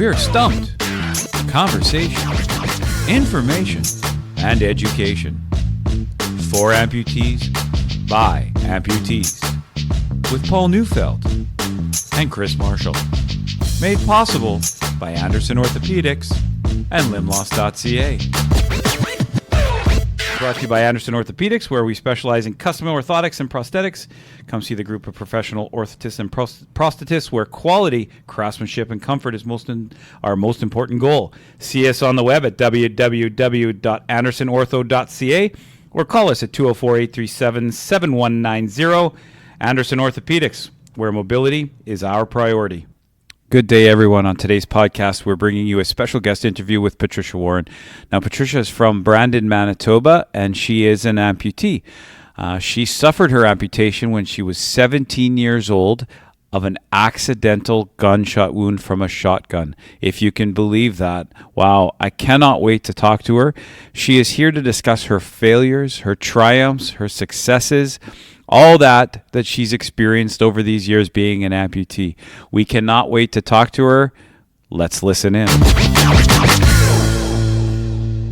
We're Stump'd. Conversation, information, and education. For amputees, by amputees. With Paul Neufeld and Chris Marshall. Made possible by Anderson Orthopedics and limloss.ca. Brought to you by Anderson Orthopedics, where we specialize in custom orthotics and prosthetics. Come see the group of professional orthotists and prosthetists where quality, craftsmanship, and comfort is our most important goal. See us on the web at www.andersonortho.ca or call us at 204-837-7190. Anderson Orthopedics, where mobility is our priority. Good day, everyone. On today's podcast, we're bringing you a special guest interview with Patricia Warren. Now, Patricia is from Brandon, Manitoba, and she is an amputee. She suffered her amputation when she was 17 years old of an accidental gunshot wound from a shotgun. If you can believe that. Wow, I cannot wait to talk to her. She is here to discuss her failures, her triumphs, her successes, all that she's experienced over these years being an amputee. We cannot wait to talk to her. Let's listen in.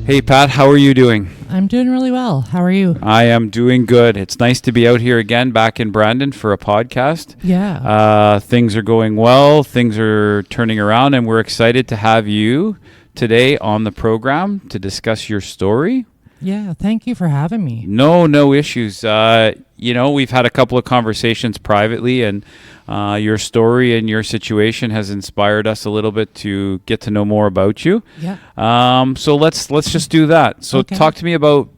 Hey, Pat, how are you doing? I'm doing really well. How are you? I am doing good. It's nice to be out here again, back in Brandon for a podcast. Yeah. Things are going well. Things are turning around, and we're excited to have you today on the program to discuss your story. Yeah, thank you for having me. No issues. We've had a couple of conversations privately, and your story and your situation has inspired us a little bit to get to know more about you. Yeah. So let's just do that. So Okay. Talk to me about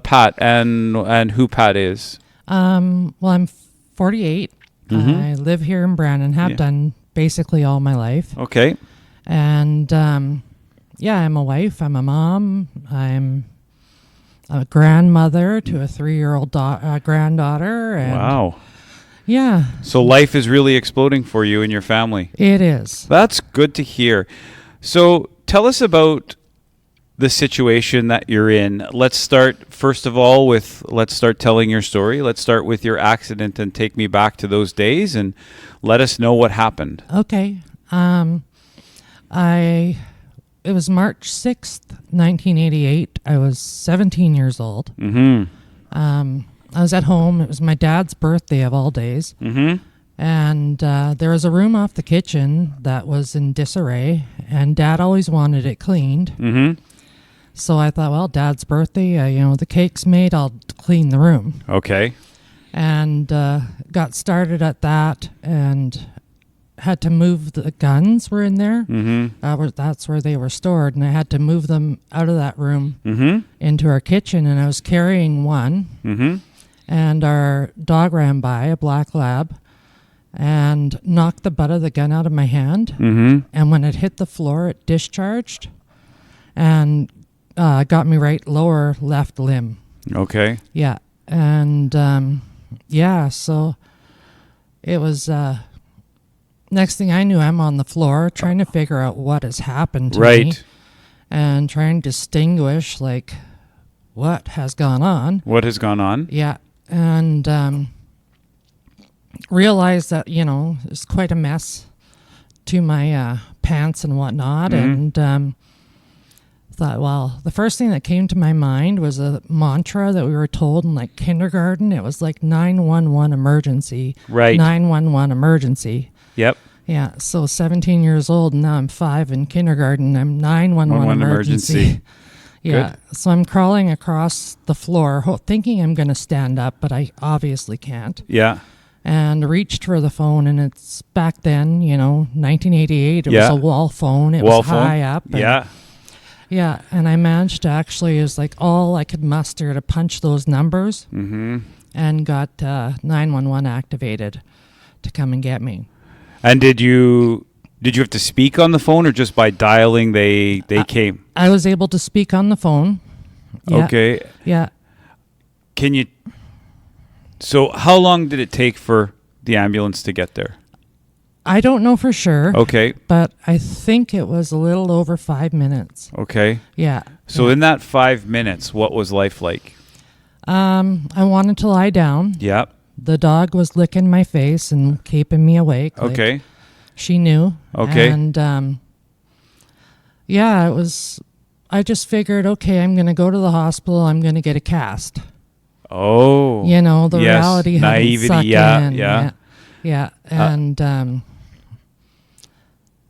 Pat and who Pat is. Well, I'm 48. Mm-hmm. I live here in Brandon, have done basically all my life. Okay. And I'm a wife. I'm a mom. I'm a grandmother to a 3-year-old granddaughter. And Wow. Yeah. So life is really exploding for you and your family. It is. That's good to hear. So tell us about the situation that you're in. Let's start, first of all, let's start telling your story. Let's start with your accident and take me back to those days and let us know what happened. Okay. It was March 6th, 1988. I was 17 years old. Mm-hmm. I was at home. It was my dad's birthday of all days. Mm-hmm. And there was a room off the kitchen that was in disarray, and Dad always wanted it cleaned. Mm-hmm. So I thought, well, Dad's birthday, the cake's made, I'll clean the room. Okay. And got started at that and had to move the guns were in there. Mm-hmm. That's where they were stored, and I had to move them out of that room Mm-hmm. into our kitchen, and I was carrying one. Mm-hmm. And our dog ran by, a black lab, and knocked the butt of the gun out of my hand. Mm-hmm. And when it hit the floor, it discharged and got me right lower left limb. Okay. Yeah. And, so it was... next thing I knew, I'm on the floor trying to figure out what has happened to me. And trying to distinguish, what has gone on. What has gone on? Yeah. And realized that, it's quite a mess to my pants and whatnot. Mm-hmm. And thought, well, the first thing that came to my mind was a mantra that we were told in kindergarten. It was 911 emergency. Right. 911 emergency. Yep. Yeah. So 17 years old, and now I'm 5 in kindergarten. I'm 911 emergency. Yeah. Good. So I'm crawling across the floor, thinking I'm going to stand up, but I obviously can't. Yeah. And reached for the phone, and it's back then, 1988. It was a wall phone. It was high up. Yeah. Yeah. And I managed to actually, it was all I could muster to punch those numbers. Mm-hmm. And got 911 activated to come and get me. And did you have to speak on the phone, or just by dialing they came? I was able to speak on the phone. Yeah. Okay. Yeah. So how long did it take for the ambulance to get there? I don't know for sure. Okay. But I think it was a little over 5 minutes. Okay. Yeah. So in that 5 minutes, what was life like? I wanted to lie down. Yeah. The dog was licking my face and keeping me awake. Okay. She knew. Okay. And Yeah, it was. I just figured, okay, I'm going to go to the hospital. I'm going to get a cast. Oh. You know, the yes. reality hadn't Naivety. sunk Yeah. in. Yeah. Yeah. And,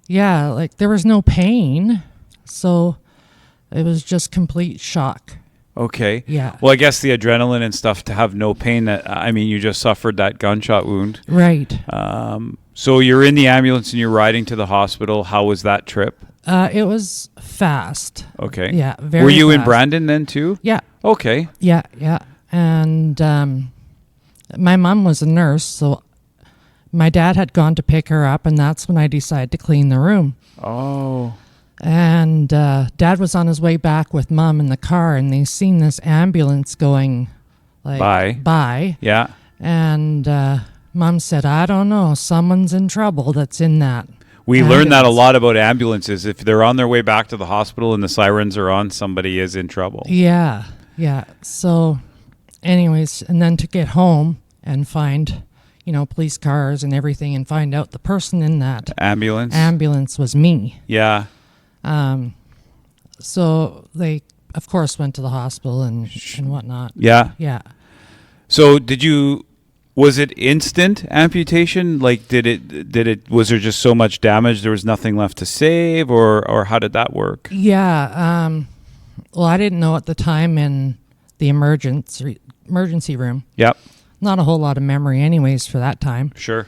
yeah, like there was no pain. So it was just complete shock. Okay. Yeah. Well, I guess the adrenaline and stuff to have no pain. I mean, you just suffered that gunshot wound. Right. So you're in the ambulance and you're riding to the hospital. How was that trip? It was fast. Okay. Yeah. Very Were you in fast. Brandon then too? Yeah. Okay. Yeah. Yeah. And my mom was a nurse, so my dad had gone to pick her up, and that's when I decided to clean the room. Oh. And Dad was on his way back with Mom in the car, and they seen this ambulance going like by. Yeah. And Mom said, "I don't know, someone's in trouble that's in that." We learned that a ambulance." lot about ambulances. If they're on their way back to the hospital and the sirens are on, somebody is in trouble. Yeah, yeah. So, anyways, and then to get home and find, police cars and everything, and find out the person in that Ambulance. was me. Yeah. So they, of course, went to the hospital and whatnot. Yeah. Yeah. So was it instant amputation? Like was there just so much damage there was nothing left to save, or how did that work? Yeah. Well, I didn't know at the time in the emergency room. Yep. Not a whole lot of memory anyways for that time. Sure.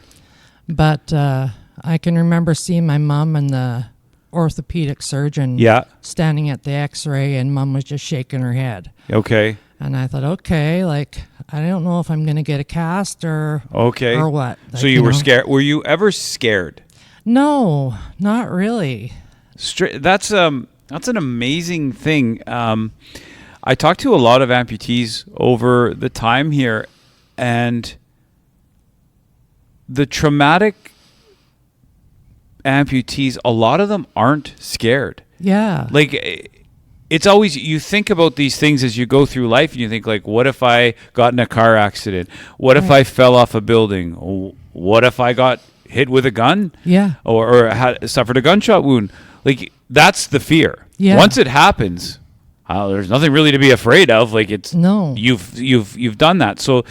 But I can remember seeing my mom and the orthopedic surgeon standing at the x-ray, and Mom was just shaking her head. Okay. And I thought, okay, like, I don't know if I'm going to get a cast or what. Like, So you were scared. Were you ever scared? No, not really. That's an amazing thing. I talked to a lot of amputees over the time here, and the traumatic amputees, a lot of them aren't scared. Yeah. Like, it's always, you think about these things as you go through life, and you think, like, what if I got in a car accident? What if I fell off a building? What if I got hit with a gun? Yeah. Or suffered a gunshot wound? Like, that's the fear. Yeah. Once it happens, there's nothing really to be afraid of. Like, it's no. You've done that. So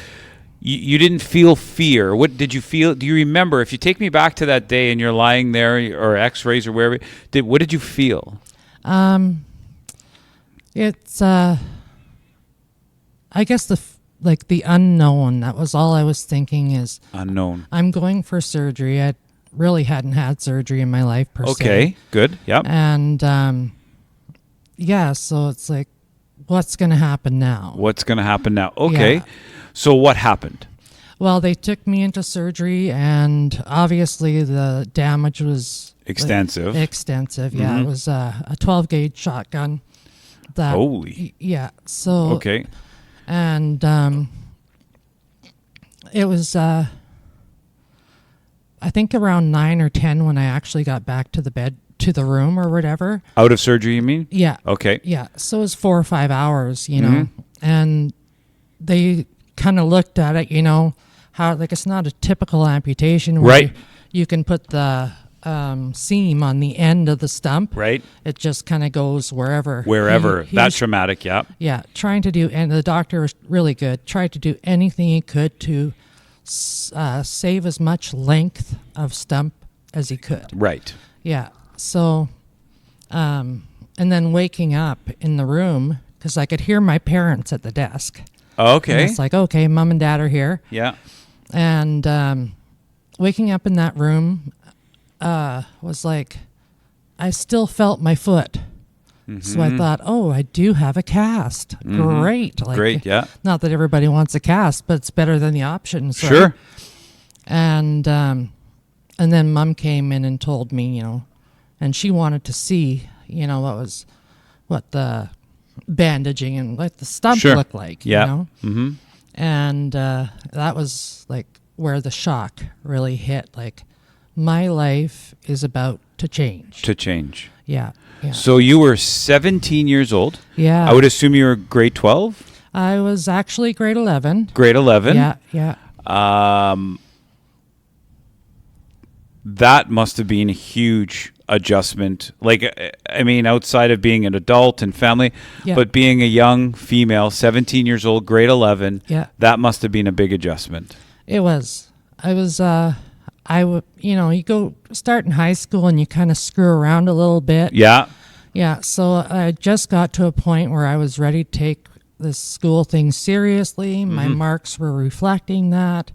you didn't feel fear. What did you feel? Do you remember? If you take me back to that day and you're lying there, or X-rays or wherever, what did you feel? It's I guess the unknown. That was all I was thinking is unknown. I'm going for surgery. I really hadn't had surgery in my life per se. Okay, good. Yep. And yeah, so it's like, what's going to happen now? What's going to happen now? Okay. Yeah. So what happened? Well, they took me into surgery, and obviously the damage was extensive. Extensive, yeah. Mm-hmm. It was a 12-gauge shotgun. Holy. Yeah. So. Okay. And it was, I think around 9 or 10 when I actually got back to the room or whatever. Out of surgery, you mean? Yeah. Okay. Yeah. So it was 4 or 5 hours, Mm-hmm. and they kind of looked at it, how, like, it's not a typical amputation where Right. you can put the seam on the end of the stump. Right. It just kind of goes wherever. He That's was, traumatic, yeah. Yeah, trying to do, and the doctor was really good, tried to do anything he could to save as much length of stump as he could. Right. Yeah, so, and then waking up in the room, because I could hear my parents at the desk. Okay. And it's like, okay, Mom and Dad are here. Yeah. And waking up in that room was like, I still felt my foot. Mm-hmm. So I thought, oh, I do have a cast. Mm-hmm. Great. Like, great, yeah. Not that everybody wants a cast, but it's better than the options. Sure. Right? And then Mom came in and told me, and she wanted to see, what the bandaging and like the stump looked like. Yeah. Mm-hmm. And that was like where the shock really hit. Like, my life is about to change. Yeah. Yeah. So you were 17 years old. Yeah. I would assume you were grade 12? I was actually grade 11. Grade 11? Yeah, yeah. That must have been huge. adjustment? Like, I mean, outside of being an adult and family, Yeah. but being a young female, 17 years old, grade 11, Yeah. that must have been a big adjustment. It was. I was. I would. You know, you go start in high school and you kind of screw around a little bit. Yeah. Yeah. So I just got to a point where I was ready to take this school thing seriously. My marks were reflecting that.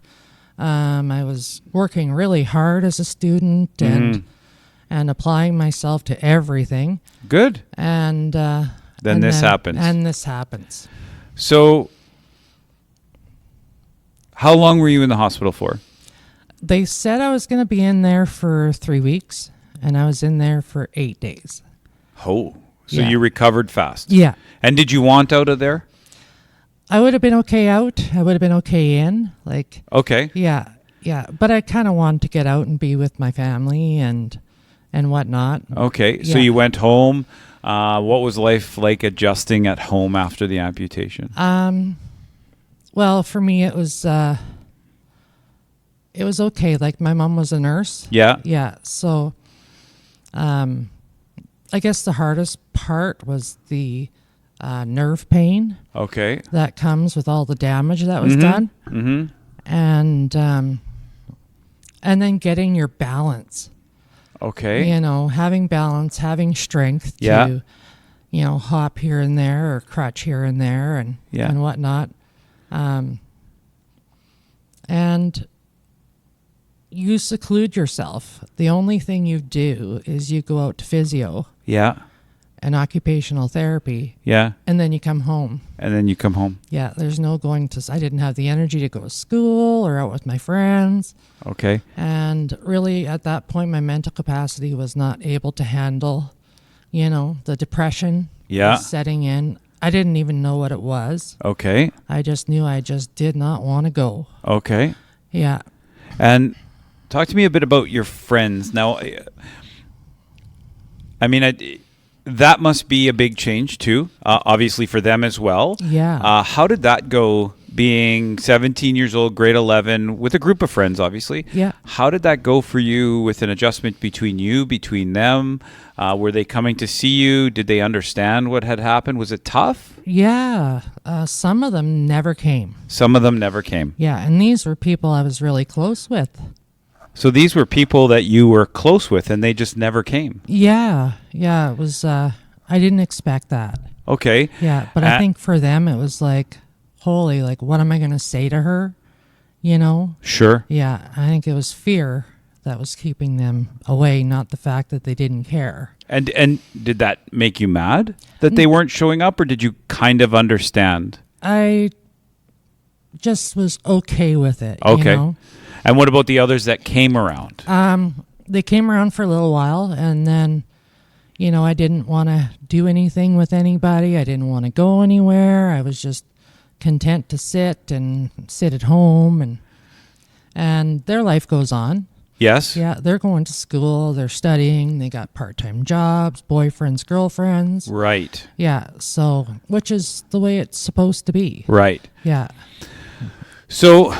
I was working really hard as a student and applying myself to everything. Good. And Then this happens. And this happens. So, how long were you in the hospital for? They said I was going to be in there for 3 weeks, and I was in there for 8 days. Oh, so Yeah. you recovered fast. Yeah. And did you want out of there? I would have been okay out. I would have been okay in. Like, Okay. yeah. But I kind of wanted to get out and be with my family and whatnot. Okay. So Yeah. you went home. What was life like adjusting at home after the amputation? Well, for me, it was okay. Like, my mom was a nurse. Yeah. Yeah. So, I guess the hardest part was the nerve pain Okay. that comes with all the damage that was done. Mm-hmm. And then getting your balance. Okay. You know, having balance, having strength Yeah. to, you know, hop here and there or crutch here and there and Yeah. and whatnot. And you seclude yourself. The only thing you do is you go out to physio Yeah. and occupational therapy, Yeah. and then you come home. And then you come home. Yeah, there's no going to. I didn't have the energy to go to school or out with my friends. Okay. And really, at that point, my mental capacity was not able to handle, you know, the depression Yeah. was setting in. I didn't even know what it was. Okay. I just knew I just did not want to go. Okay. Yeah. And talk to me a bit about your friends. Now, I mean, that must be a big change too, obviously for them as well. Yeah. How did that go, being 17 years old, grade 11, with a group of friends, obviously? Yeah. How did that go for you with an adjustment between them? Were they coming to see you? Did they understand what had happened? Was it tough? Yeah. Some of them never came. Some of them never came. Yeah. And these were people I was really close with. So these were people that you were close with and they just never came. Yeah. Yeah. It was, I didn't expect that. Okay. Yeah. But I think for them, it was like, holy, like, what am I going to say to her? You know? Sure. Yeah. I think it was fear that was keeping them away, not the fact that they didn't care. And did that make you mad that they weren't showing up, or did you kind of understand? I just was okay with it. Okay. You know? And what about the others that came around? They came around for a little while, and then, you know, I didn't want to do anything with anybody. I didn't want to go anywhere. I was just content to sit at home, and their life goes on. Yes? Yeah, they're going to school, they're studying, they got part-time jobs, boyfriends, girlfriends. Right. Yeah, so, which is the way it's supposed to be. Right. Yeah. So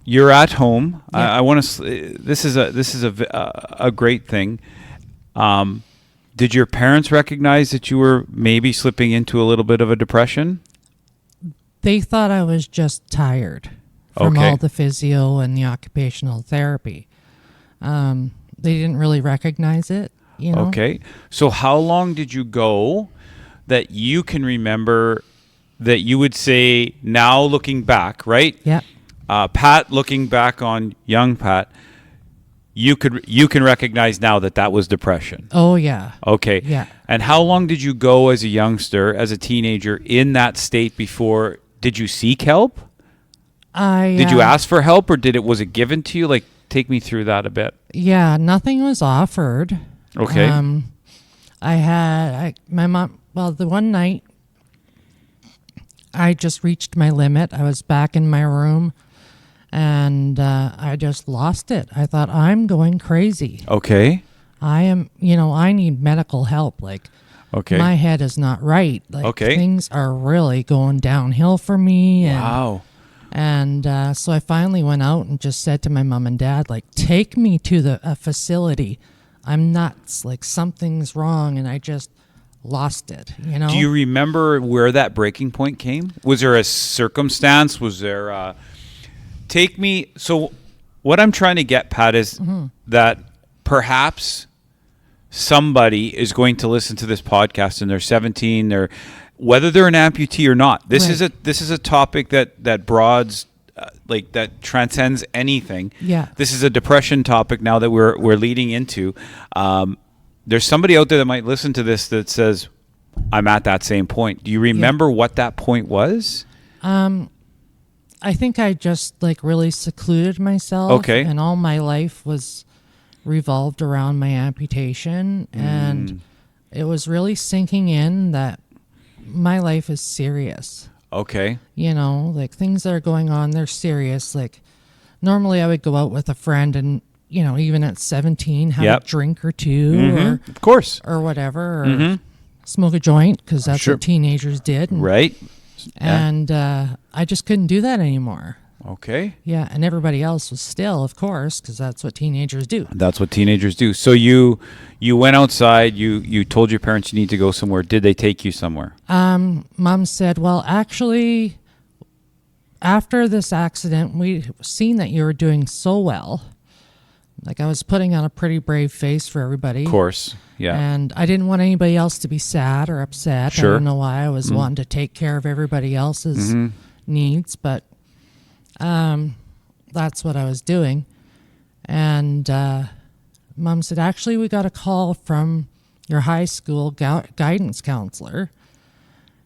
you're at home. Yeah. I want to. This is a great thing. Did your parents recognize that you were maybe slipping into a little bit of a depression? They thought I was just tired from Okay. all the physio and the occupational therapy. They didn't really recognize it, you know? Okay. So how long did you go that you can remember that you would say, now looking back, right? Yeah. Pat, looking back on young Pat, you can recognize now that was depression. Oh, yeah. Okay. Yeah. And how long did you go as a youngster, as a teenager, in that state before? Did you seek help? Did you ask for help, or was it given to you? Like, take me through that a bit. Yeah, nothing was offered. Okay. My mom, well, the one night I just reached my limit. I was back in my room, and I just lost it. I thought, I'm going crazy. Okay. I need medical help. Like, Okay. my head is not right. Like, Okay. things are really going downhill for me. And, Wow. And so I finally went out and just said to my mom and dad, like, take me to a facility. I'm nuts. Like something's wrong, and I just lost it. You know. Do you remember where that breaking point came? Was there a circumstance? Was there take me? So what I'm trying to get, Pat, is that perhaps somebody is going to listen to this podcast and they're 17, or whether they're an amputee or not. This is a topic that broads that transcends anything. Yeah. This is a depression topic now that we're leading into. There's somebody out there that might listen to this that says, I'm at that same point. Do you remember what that point was? I think I just really secluded myself. Okay. And all my life was revolved around my amputation, and it was really sinking in that my life is serious. Okay. You know, things that are going on, they're serious. Normally I would go out with a friend and, even at 17, have a drink or two, or of course, or whatever, or smoke a joint, because that's what teenagers did. Right. And I just couldn't do that anymore. Okay. Yeah, and everybody else was still, of course, because that's what teenagers do. That's what teenagers do. So you went outside. You told your parents you need to go somewhere. Did they take you somewhere? Mom said, well, actually, after this accident, we seen that you were doing so well. I was putting on a pretty brave face for everybody. Of course, yeah. And I didn't want anybody else to be sad or upset. Sure. I don't know why. I was wanting to take care of everybody else's needs, but that's what I was doing. And Mom said, actually, we got a call from your high school guidance counselor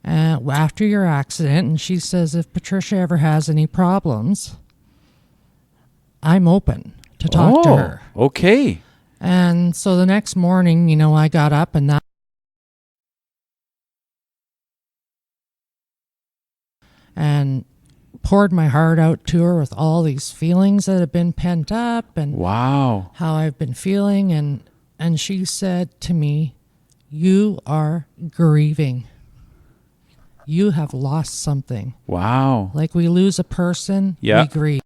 after your accident. And she says, if Patricia ever has any problems, I'm open to talk to her. Okay. And so the next morning, I got up and poured my heart out to her with all these feelings that have been pent up, and wow, how I've been feeling. And she said to me, you are grieving. You have lost something. Wow. Like we lose a person, we grieve.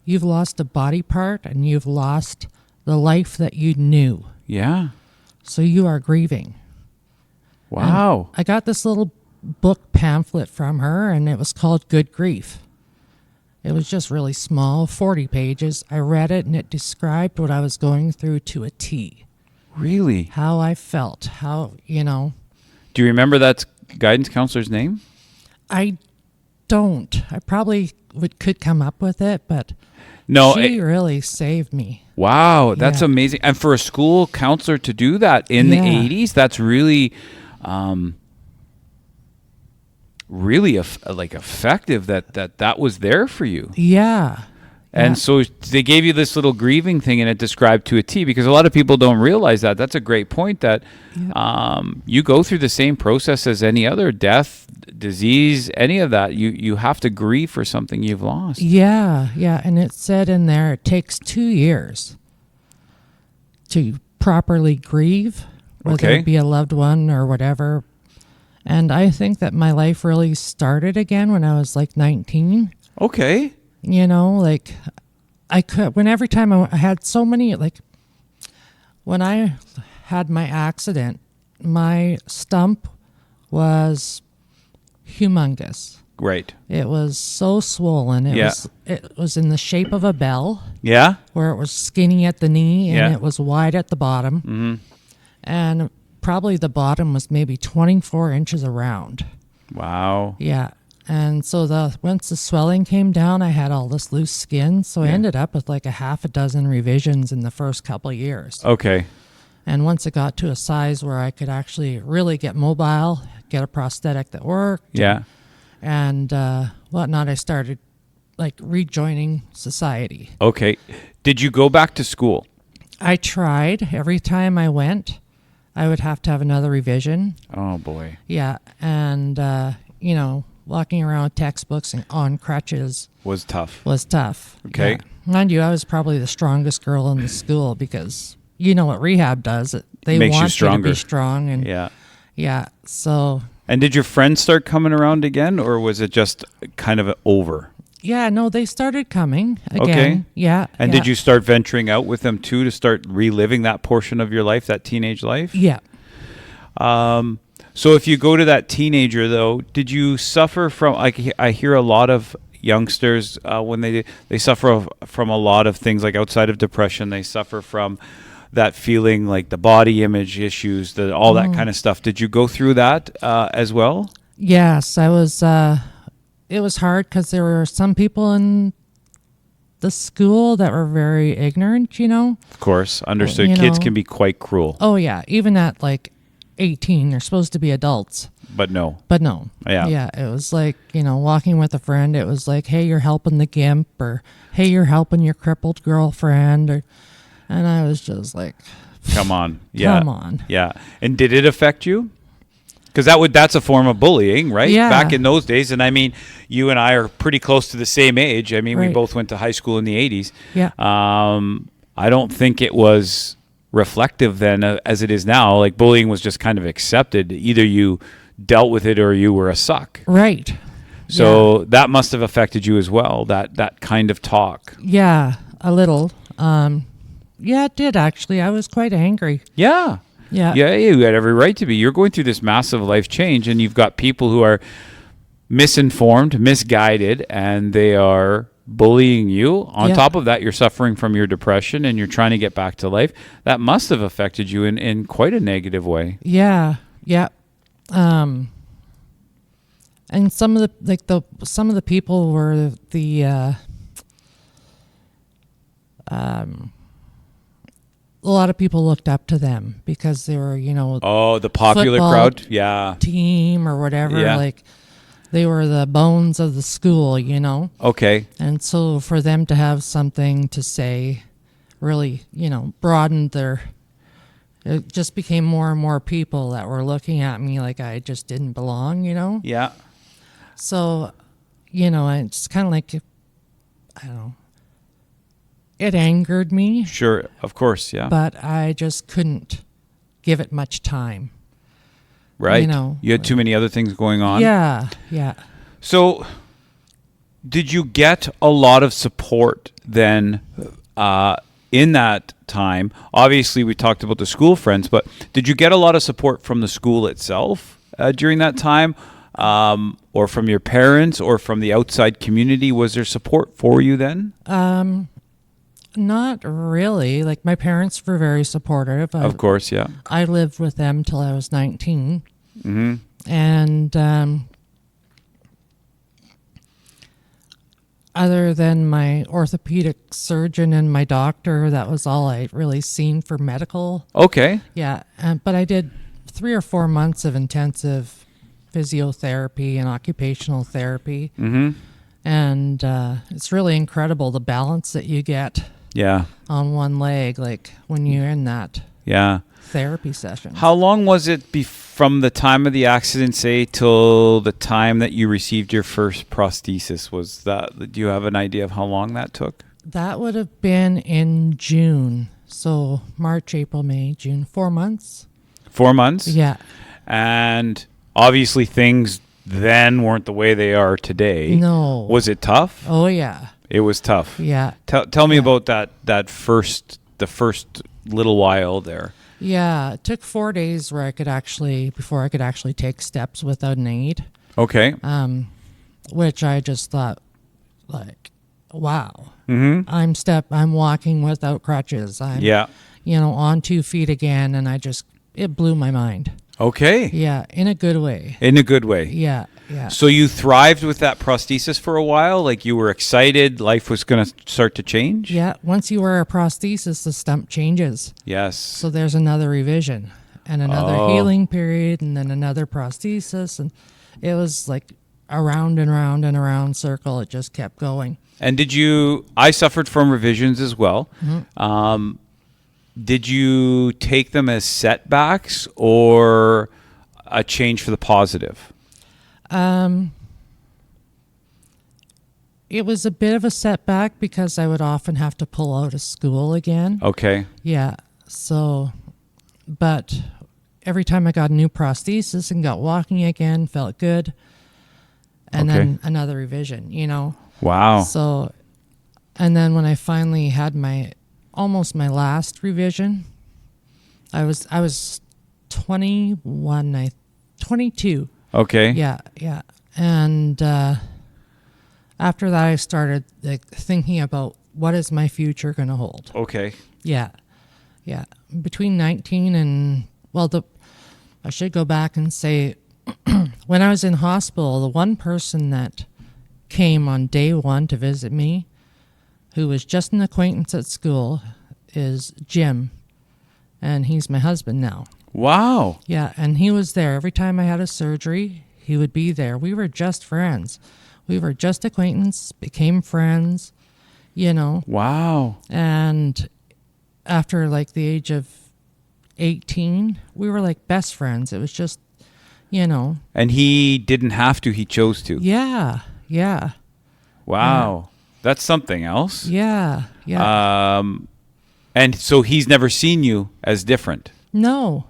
You've lost a body part, and you've lost the life that you knew. Yeah. So you are grieving. Wow. And I got this little book pamphlet from her, and it was called Good Grief. It was just really small, 40 pages. I read it, and it described what I was going through to a T. Really? How I felt, how. Do you remember that guidance counselor's name? I don't. I probably could come up with it, but no, she really saved me. Wow, that's amazing. And for a school counselor to do that in the 80s, that's really really effective that was there for you. Yeah. And so they gave you this little grieving thing, and it described to a T, because a lot of people don't realize that. That's a great point, that you go through the same process as any other death, disease, any of that. You have to grieve for something you've lost. Yeah. And it said in there, it takes 2 years to properly grieve, whether it be a loved one or whatever. And I think that my life really started again when I was 19. Okay. I could, every time I had so many, when I had my accident, my stump was humongous. Right. It was so swollen. It was in the shape of a bell. Yeah. Where it was skinny at the knee and it was wide at the bottom. Mm-hmm. And probably the bottom was maybe 24 inches around. Wow. Yeah. And so once the swelling came down, I had all this loose skin. So I ended up with a half a dozen revisions in the first couple of years. Okay. And once it got to a size where I could actually really get mobile, get a prosthetic that worked. Yeah. And whatnot, I started rejoining society. Okay. Did you go back to school? I tried. Every time I went, I would have to have another revision. Oh, boy. Yeah. And, walking around with textbooks and on crutches was tough. Okay. Yeah. Mind you, I was probably the strongest girl in the school, because you know what rehab does. They makes want you to be strong. And yeah. So. And did your friends start coming around again, or was it just kind of over? Yeah, no, they started coming again. Okay. Yeah. And yeah. did you start venturing out with them too to start reliving that portion of your life, that teenage life? Yeah. So if you go to that teenager though, did you suffer from? I hear a lot of youngsters when they suffer from a lot of things, like outside of depression, they suffer from that feeling, like the body image issues, all that kind of stuff. Did you go through that as well? Yes, I was. It was hard because there were some people in the school that were very ignorant. Of course, understood. You Kids know. can be quite cruel, Oh yeah, even at like 18, they're supposed to be adults. but no. But no. Yeah. Yeah, it was like, walking with a friend, it was like, hey, you're helping the gimp, or hey, you're helping your crippled girlfriend, and I was just like, Come on. Yeah. come on. Yeah. And did it affect you? Because that's a form of bullying, right? Yeah. Back in those days. And I mean, you and I are pretty close to the same age. I mean, we Right. both went to high school in the 80s. Yeah. I don't think it was reflective then as it is now. Like, bullying was just kind of accepted. Either you dealt with it or you were a suck. Right. So that must have affected you as well, that kind of talk. Yeah, a little. Yeah, it did actually. I was quite angry. Yeah. Yeah. Yeah, you had every right to be. You're going through this massive life change, and you've got people who are misinformed, misguided, and they are bullying you. On Yeah. top of that, you're suffering from your depression, and you're trying to get back to life. That must have affected you in quite a negative way. Yeah. Yeah. And some of the people were a lot of people looked up to them because they were, Oh, the popular Football crowd? Yeah. team or whatever. Yeah. Like they were the bones of the school, Okay. And so for them to have something to say really, broadened it just became more and more people that were looking at me like I just didn't belong, Yeah. So, it's kind of like, I don't know, it angered me, Sure. Of course. Yeah. but I just couldn't give it much time. Right. you You had too many other things going on. Yeah, yeah. So, did you get a lot of support then in that time? Obviously, we talked about the school friends, but did you get a lot of support from the school itself during that time, or from your parents, or from the outside community? Was there support for you then? Not really. Like my parents were very supportive. Of course, yeah. I lived with them till I was 19. Mm-hmm. And other than my orthopedic surgeon and my doctor, that was all I really seen for medical. Okay. Yeah. But I did 3 or 4 months of intensive physiotherapy and occupational therapy. Mm-hmm. And it's really incredible the balance that you get Yeah. on one leg, like when you're in that Yeah. therapy session. How long was it from the time of the accident, say, till the time that you received your first prosthesis? Do you have an idea of how long that took? That would have been in June. So March, April, May, June, 4 months. 4 months? Yeah. And obviously things then weren't the way they are today. No. Was it tough? Oh, yeah. It was tough. Yeah. Tell me about the first little while there. Yeah. It took 4 days before I could actually take steps without an aid. Okay. Which I just thought, like, wow. Mm-hmm. I'm walking without crutches. I'm, Yeah. on 2 feet again. And it blew my mind. Okay. Yeah. In a good way. In a good way. Yeah. Yeah. So you thrived with that prosthesis for a while? Like, you were excited life was going to start to change? Yeah. Once you wear a prosthesis, the stump changes. Yes. So there's another revision and another healing period and then another prosthesis. And it was like a round and round and around circle. It just kept going. And I suffered from revisions as well. Mm-hmm. Did you take them as setbacks or a change for the positive? It was a bit of a setback because I would often have to pull out of school again. Okay. Yeah. So, but every time I got a new prosthesis and got walking again, felt good. And then another revision, Wow. So, and then when I finally had almost my last revision, I was 22. Okay. Yeah. And after that, I started thinking about what is my future going to hold. Okay. Yeah. Between 19 and, I should go back and say, when I was in hospital, the one person that came on day one to visit me, who was just an acquaintance at school, is Jim. And he's my husband now. Wow. Yeah, and he was there every time I had a surgery. He would be there. We were just friends. We were just acquaintances, became friends, Wow. And after like the age of 18, we were like best friends. It was just, And he didn't have to, he chose to. Yeah. Wow. That's something else. Yeah. And so he's never seen you as different. No.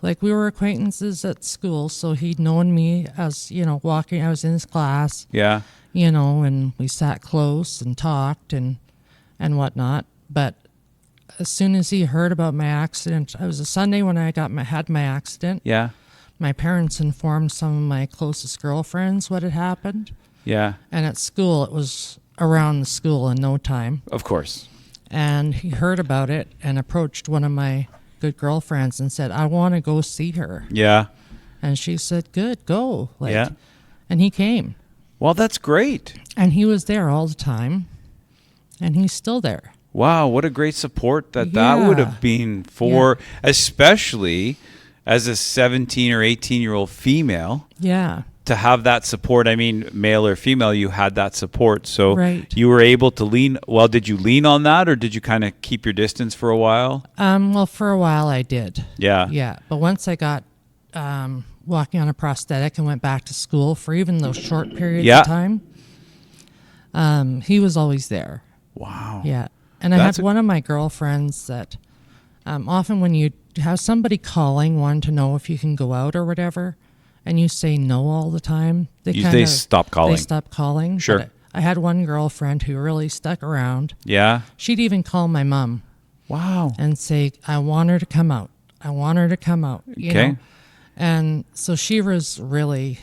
Like we were acquaintances at school, so he'd known me as, walking. I was in his class. Yeah. And we sat close and talked and whatnot. But as soon as he heard about my accident, it was a Sunday when I had my accident. Yeah. My parents informed some of my closest girlfriends what had happened. Yeah. And at school, it was around the school in no time. Of course. And he heard about it and approached one of my good girlfriends and said, I want to go see her. Yeah. And she said, good, go. Yeah. And he came. Well, that's great. And he was there all the time. And he's still there. Wow, what a great support that would have been for, especially as a 17 or 18-year-old female. Yeah. To have that support. I mean, male or female, you had that support. So right. You were able to lean. Well, did you lean on that, or did you kind of keep your distance for a while? Well, for a while I did. Yeah. But once I got walking on a prosthetic and went back to school for even those short periods of time, he was always there. Wow. Yeah. And I had one of my girlfriends that often when you have somebody calling, wanting to know if you can go out or whatever, and you say no all the time, they stop calling. They stop calling. Sure. But I had one girlfriend who really stuck around. Yeah. She'd even call my mom. Wow. And say, I want her to come out. I want her to come out. You know? And so she was really,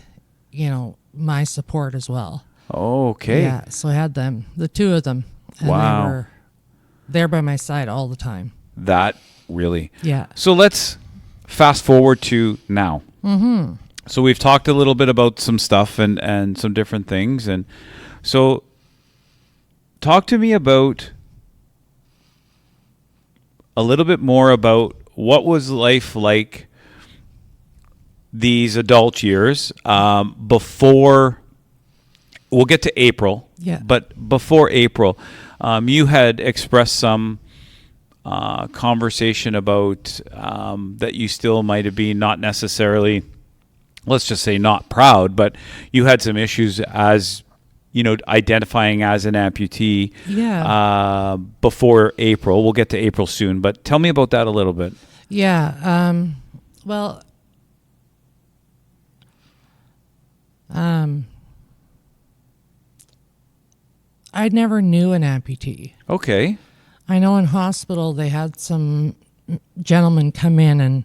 my support as well. Oh, okay. Yeah. So I had them, the two of them. And wow. They were there by my side all the time. That really. Yeah. So let's fast forward to now. Mm-hmm. So we've talked a little bit about some stuff and some different things. And so talk to me about a little bit more about what was life like these adult years before. We'll get to April. Yeah. But before April, you had expressed some conversation about that you still might have been not necessarily, let's just say, not proud, but you had some issues as, identifying as an amputee before April. We'll get to April soon, but tell me about that a little bit. Yeah. I never knew an amputee. Okay. I know in hospital they had some gentlemen come in and,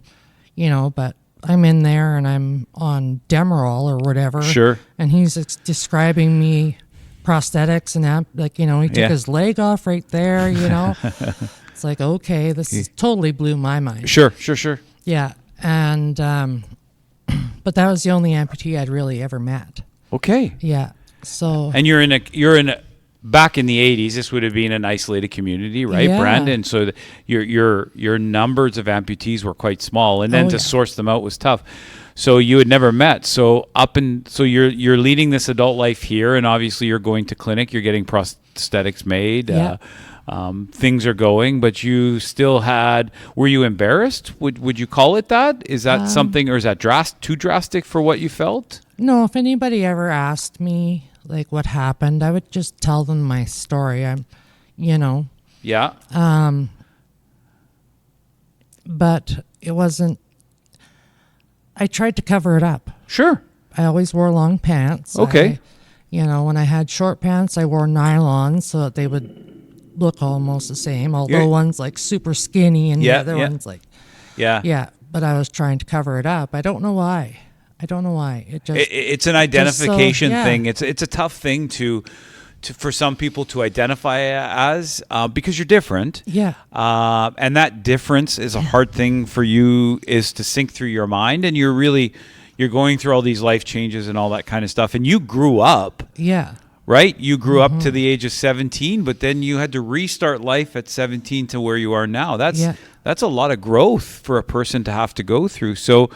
but I'm in there and I'm on Demerol or whatever. Sure. And he's describing me prosthetics and he took his leg off right there, It's like, okay, this totally blew my mind. Sure. Yeah. And, but that was the only amputee I'd really ever met. Okay. Yeah. So. And you're in a back in the 80s, this would have been an isolated community, right, yeah. Brandon? So your numbers of amputees were quite small, and then to source them out was tough. So you had never met. So so you're leading this adult life here, and obviously you're going to clinic, you're getting prosthetics made. Yeah. Things are going, but you still were you embarrassed? Would you call it that? Is that something, or is that too drastic for what you felt? No, if anybody ever asked me like what happened, I would just tell them my story. Yeah. But it wasn't, I tried to cover it up. Sure. I always wore long pants. Okay. You know, when I had short pants, I wore nylon so that they would look almost the same. Although one's like super skinny and the other one's like, yeah. But I was trying to cover it up. I don't know why. It just it's an identification thing. It's a tough thing to for some people to identify as because you're different. Yeah. And that difference is a hard thing for you is to sink through your mind, and you're going through all these life changes and all that kind of stuff. And you grew up. Yeah. Right? You grew up to the age of 17, but then you had to restart life at 17 to where you are now. That's a lot of growth for a person to have to go through. So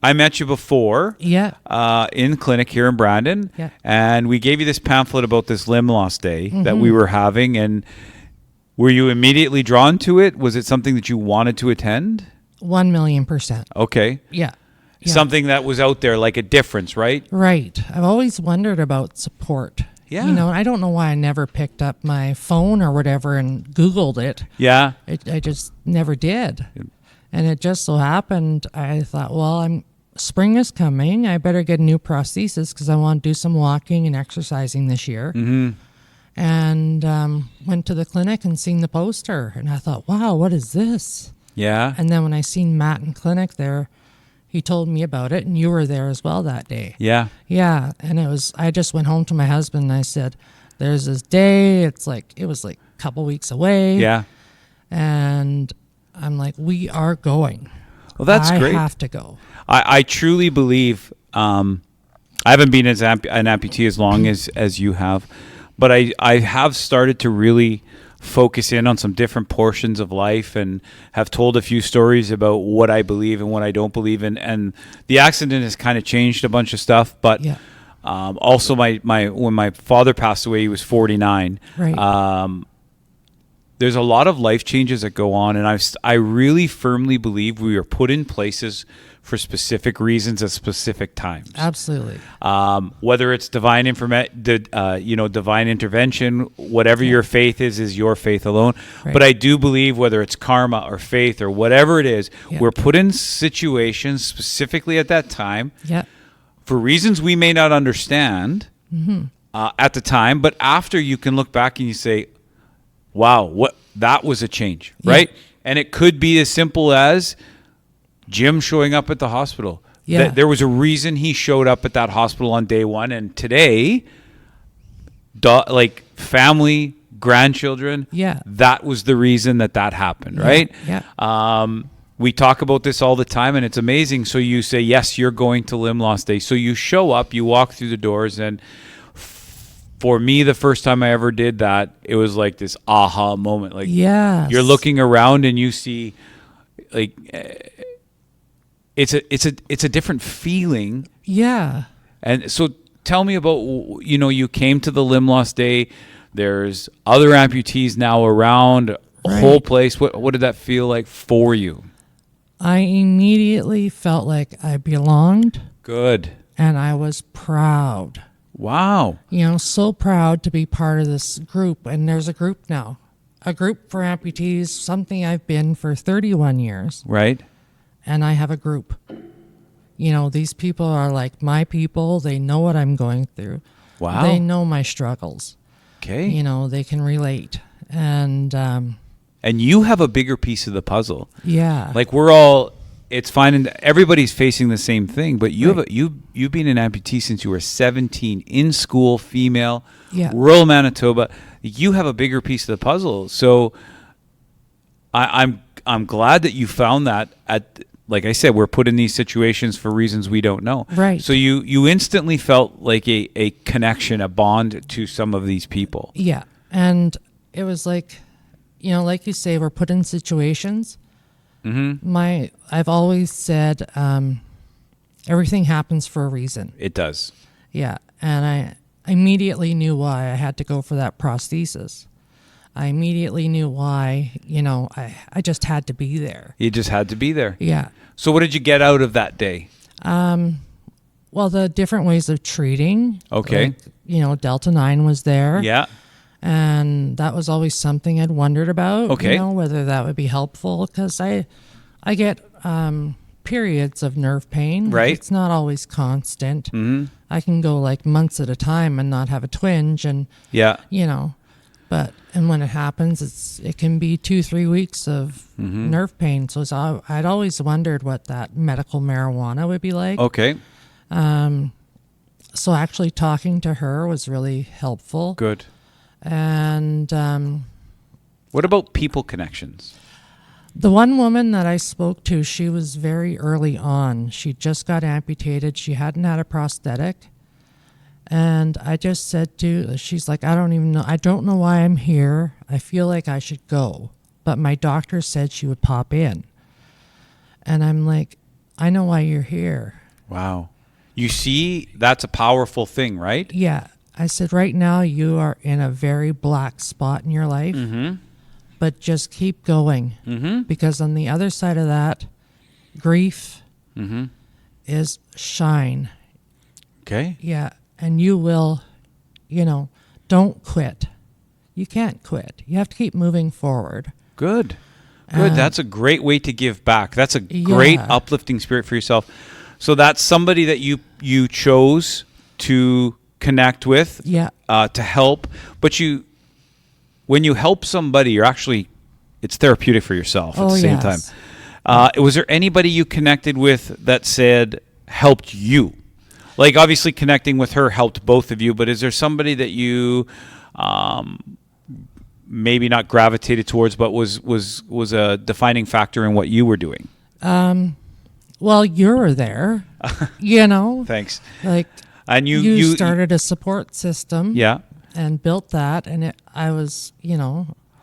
I met you before in clinic here in Brandon, and we gave you this pamphlet about this limb loss day that we were having. And were you immediately drawn to it? Was it something that you wanted to attend? 1,000,000%. Okay. Yeah. Something that was out there, like a difference, right? Right. I've always wondered about support. Yeah. You know, I don't know why I never picked up my phone or whatever and Googled it. Yeah. I just never did. And it just so happened, I thought, well, spring is coming. I better get a new prosthesis because I want to do some walking and exercising this year. Mm-hmm. And went to the clinic and seen the poster. And I thought, wow, what is this? Yeah. And then when I seen Matt in clinic there, he told me about it, and you were there as well that day. Yeah. Yeah, and I just went home to my husband and I said, there's this day, it was like a couple weeks away. Yeah. And I'm like, we are going. Well, that's great. I have to go. I truly believe, I haven't been an amputee as long as you have, but I have started to really focus in on some different portions of life and have told a few stories about what I believe and what I don't believe in. And the accident has kind of changed a bunch of stuff, but also my when my father passed away, he was 49. Right. There's a lot of life changes that go on, and I really firmly believe we are put in places for specific reasons at specific times. Absolutely. Whether it's divine intervention, whatever your faith is your faith alone. Right. But I do believe whether it's karma or faith or whatever it is, we're put in situations specifically at that time for reasons we may not understand at the time, but after you can look back and you say, wow, that was a change, right? And it could be as simple as Jim showing up at the hospital. Yeah. There was a reason he showed up at that hospital on day one. And today, like family, grandchildren, that was the reason that happened, right? Yeah. We talk about this all the time, and it's amazing. So you say, yes, you're going to Limb Loss Day. So you show up, you walk through the doors, and for me, the first time I ever did that, it was like this aha moment. Like you're looking around and you see, like, it's a different feeling. Yeah. And so tell me about, you came to the Limb Loss Day. There's other amputees now around, a whole place. What did that feel like for you? I immediately felt like I belonged. Good. And I was proud. Wow. So proud to be part of this group. And there's a group now. A group for amputees, something I've been for 31 years. Right. And I have a group. These people are like my people. They know what I'm going through. Wow. They know my struggles. Okay. They can relate. And you have a bigger piece of the puzzle. Yeah. Like we're all, it's fine, and everybody's facing the same thing. But you've been an amputee since you were 17, in school, female, rural Manitoba. You have a bigger piece of the puzzle. So I'm glad that you found that. Like I said, we're put in these situations for reasons we don't know. Right. So you instantly felt like a connection, a bond to some of these people. Yeah, and it was like, like you say, we're put in situations. Mm-hmm. I've always said everything happens for a reason. It does. Yeah, and I immediately knew why I had to go for that prosthesis. I immediately knew why, I just had to be there. You just had to be there. Yeah. So what did you get out of that day? Well, the different ways of treating. Okay. Like, Delta 9 was there. Yeah. And that was always something I'd wondered about. Okay. Whether that would be helpful, because I get periods of nerve pain. Right. It's not always constant. Mm-hmm. I can go like months at a time and not have a twinge, and Yeah. and when it happens, it can be 2-3 weeks of nerve pain. So I'd always wondered what that medical marijuana would be like. Okay. So actually talking to her was really helpful. Good. And What about people connections? the one woman that I spoke to, she was very early on. She just got amputated. She hadn't had a prosthetic. And I just said she's like, I don't know why I'm here. I feel like I should go. But my doctor said she would pop in. And I'm like, I know why you're here. Wow. You see, that's a powerful thing, right? Yeah. I said, right now you are in a very black spot in your life. But just keep going. Because on the other side of that, grief is shine. Okay. Yeah. And you will, don't quit. You can't quit. You have to keep moving forward. Good. That's a great way to give back. That's a great uplifting spirit for yourself. So that's somebody that you chose to connect with, to help. But when you help somebody, it's therapeutic for yourself at the same time. Was there anybody you connected with that helped you? Like, obviously connecting with her helped both of you, but is there somebody that you maybe not gravitated towards, but was a defining factor in what you were doing? Well, you were there, Thanks. Like, and you started a support system. Yeah. And built that, and I was,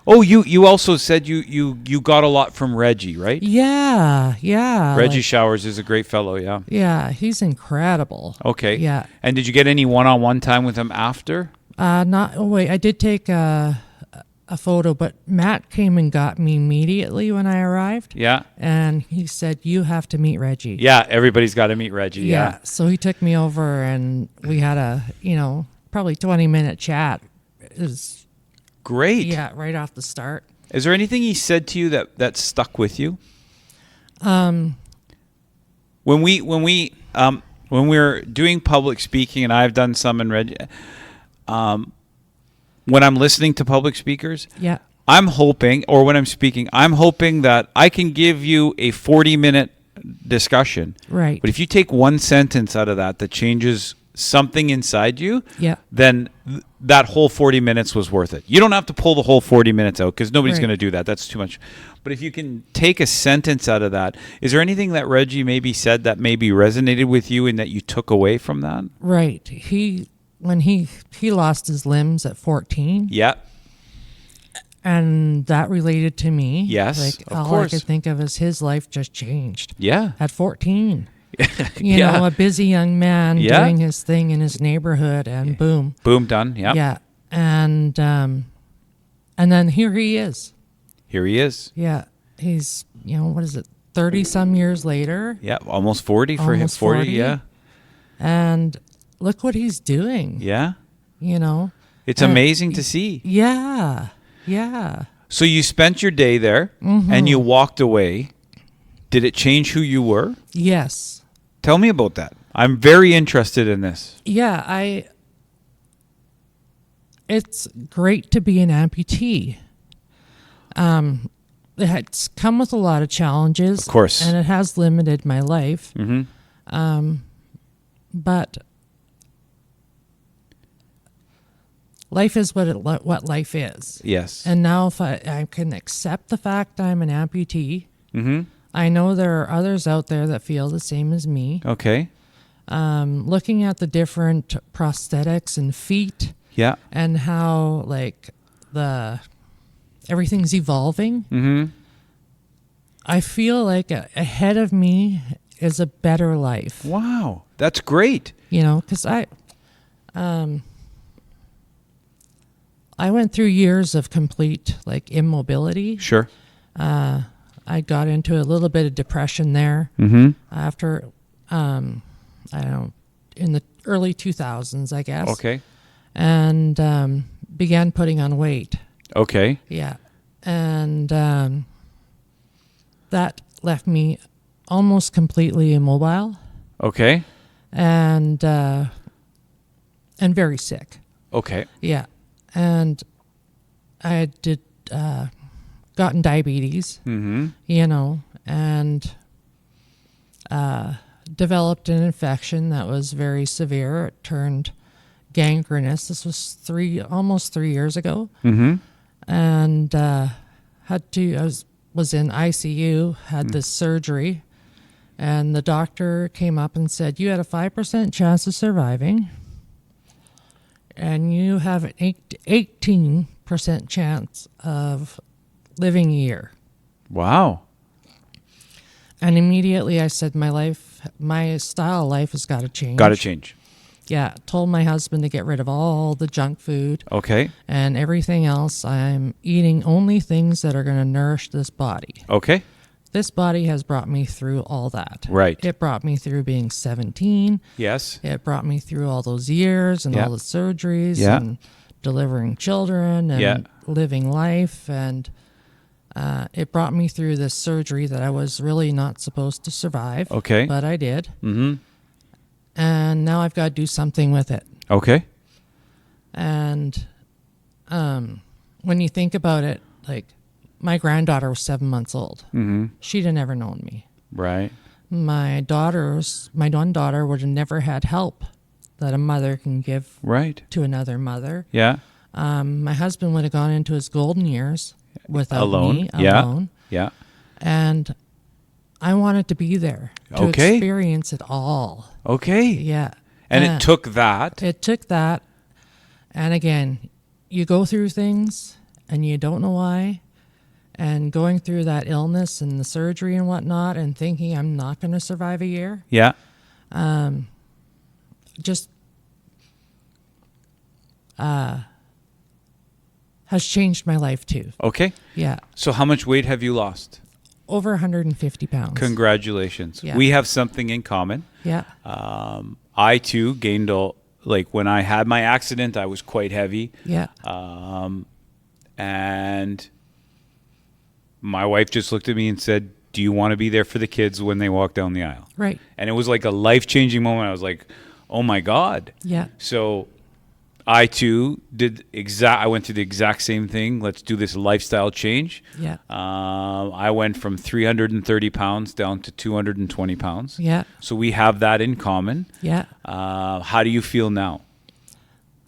Oh, you also said you got a lot from Reggie, right? Yeah. Reggie Showers is a great fellow, yeah. Yeah, he's incredible. Okay. Yeah. And did you get any one-on-one time with him after? I did take a photo, but Matt came and got me immediately when I arrived. Yeah. And he said, you have to meet Reggie. Yeah, everybody's got to meet Reggie, yeah. So he took me over, and we had a, probably 20-minute chat. It was great. Yeah, right off the start. Is there anything he said to you that stuck with you? When we're doing public speaking, and I've done some in Reggie, when I'm listening to public speakers, I'm hoping, or when I'm speaking, I'm hoping that I can give you a 40-minute discussion. Right. But if you take one sentence out of that changes something inside you, then that whole 40 minutes was worth it. You don't have to pull the whole 40 minutes out because nobody's going to do that. That's too much. But if you can take a sentence out of that, is there anything that Reggie maybe said that maybe resonated with you and that you took away from that? Right. When he lost his limbs at 14. Yeah. And that related to me. Yes, like, all I could think of is his life just changed. Yeah. At 14. You know, a busy young man doing his thing in his neighborhood, and boom. Boom, done. Yeah. Yeah. And then here he is. Here he is. Yeah. He's, what is it, 30 some years later? Yeah, almost 40 for him. 40, yeah. And look what he's doing. Yeah. It's amazing to see. Yeah. Yeah. So you spent your day there and you walked away. Did it change who you were? Yes. Tell me about that. I'm very interested in this. Yeah, it's great to be an amputee. It's come with a lot of challenges. Of course. And it has limited my life. But life is what life is. Yes. And now if I can accept the fact I'm an amputee, I know there are others out there that feel the same as me. Okay. Looking at the different prosthetics and feet. Yeah. And how everything's evolving. I feel like ahead of me is a better life. Wow. That's great. Because I went through years of complete immobility. Sure. I got into a little bit of depression there after, I don't know, in the early 2000s, I guess. Okay. And began putting on weight. Okay. Yeah. And that left me almost completely immobile. Okay. And and very sick. Okay. Yeah. And I did gotten diabetes, Mm-hmm. And developed an infection that was very severe. It turned gangrenous. This was almost 3 years ago. Mm-hmm. And I was in ICU, had this surgery, and the doctor came up and said, you had a 5% chance of surviving, and you have an 18% chance of living a year. Wow. And immediately I said, my style of life has got to change. Got to change. Yeah. Told my husband to get rid of all the junk food. Okay. And everything else. I'm eating only things that are going to nourish this body. Okay. This body has brought me through all that. Right. It brought me through being 17. Yes. It brought me through all those years and all the surgeries and delivering children and living life. And it brought me through this surgery that I was really not supposed to survive. Okay. But I did. Mm-hmm. And now I've got to do something with it. Okay. And when you think about it, like, my granddaughter was 7 months old. Mm-hmm. She'd have never known me. Right. My one daughter would have never had help that a mother can give to another mother. Yeah. My husband would have gone into his golden years without me, Yeah. alone. Yeah. And I wanted to be there to experience it all. Okay. Yeah. And it took that. It took that. And again, you go through things and you don't know why. And going through that illness and the surgery and whatnot and thinking I'm not going to survive a year. Yeah. Just has changed my life too. Okay. Yeah. So how much weight have you lost? Over 150 pounds. Congratulations. Yeah. We have something in common. Yeah. I too gained when I had my accident, I was quite heavy. Yeah. And my wife just looked at me and said, do you want to be there for the kids when they walk down the aisle? Right. And it was like a life-changing moment. I was like, oh my God. Yeah. So I too I went through the exact same thing. Let's do this lifestyle change. Yeah. I went from 330 pounds down to 220 pounds. Yeah. So we have that in common. Yeah. How do you feel now?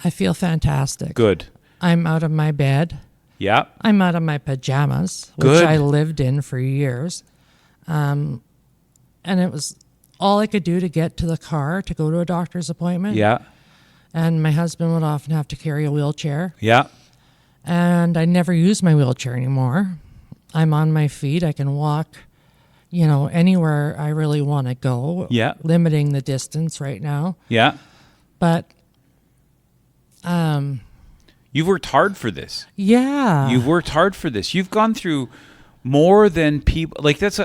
I feel fantastic. Good. I'm out of my bed. Yeah. I'm out of my pajamas, which Good. I lived in for years. And it was all I could do to get to the car to go to a doctor's appointment. Yeah. And my husband would often have to carry a wheelchair. Yeah. And I never use my wheelchair anymore. I'm on my feet. I can walk, anywhere I really want to go. Yeah. Limiting the distance right now. Yeah. But, You've worked hard for this. yeah. You've worked hard for this. You've gone through more than people. Like, that's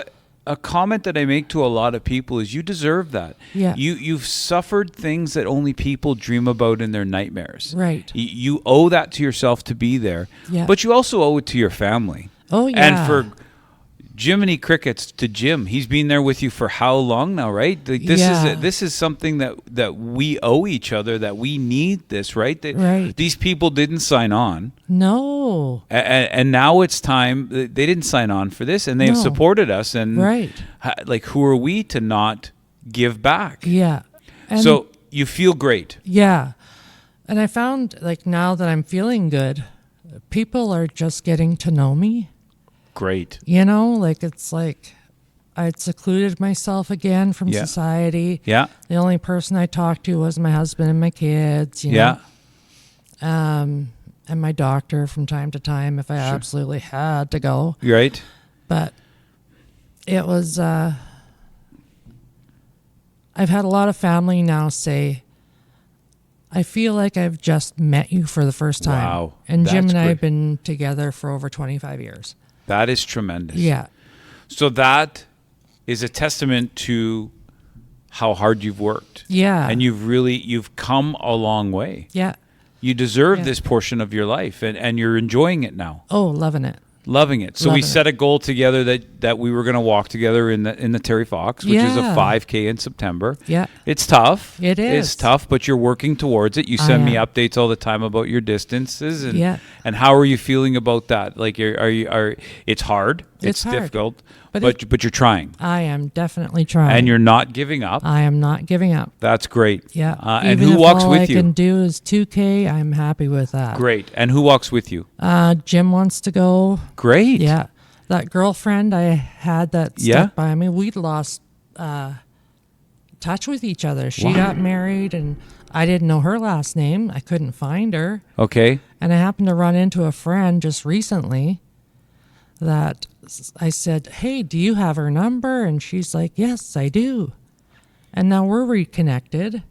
a comment that I make to a lot of people is you deserve that. Yeah. You've suffered things that only people dream about in their nightmares. Right. You owe that to yourself to be there. Yeah. But you also owe it to your family. Oh, yeah. And for Jiminy Crickets to Jim, he's been there with you for how long now, right? Like, this is something that we owe each other, that we need this, right? Right. These people didn't sign on. No. And now it's time. They didn't sign on for this, and they have supported us. And Right. Like, who are we to not give back? Yeah. And So you feel great. yeah. And I found, like, now that I'm feeling good, people are just getting to know me. Great. It's like I'd secluded myself again from Yeah. society. Yeah. The only person I talked to was my husband and my kids, Yeah. and my doctor from time to time if I absolutely had to go. Right. But it was, I've had a lot of family now say, I feel like I've just met you for the first time. Wow. And Jim That's and I great. have been together for over 25 years. That is tremendous. Yeah. So that is a testament to how hard you've worked. Yeah. And you've come a long way. Yeah. You deserve Yeah. this portion of your life, and you're enjoying it now. Oh, loving it. Loving it. So we set a goal together that we were going to walk together in the Terry Fox, which is a 5K in September. Yeah. It's tough. It is. It's tough, but you're working towards it. You send me updates all the time about your distances and how are you feeling about that? Like it's hard. It's hard. difficult. But you're trying. I am definitely trying. And you're not giving up. I am not giving up. That's great. Yeah. And who walks with you? All I can do is 2K. I'm happy with that. Great. And who walks with you? Jim wants to go. Great. Yeah. That girlfriend I had that stuck by me, we'd lost touch with each other. She got married and I didn't know her last name. I couldn't find her. Okay. And I happened to run into a friend just recently that I said, hey, do you have her number? And she's like, yes, I do. And now we're reconnected.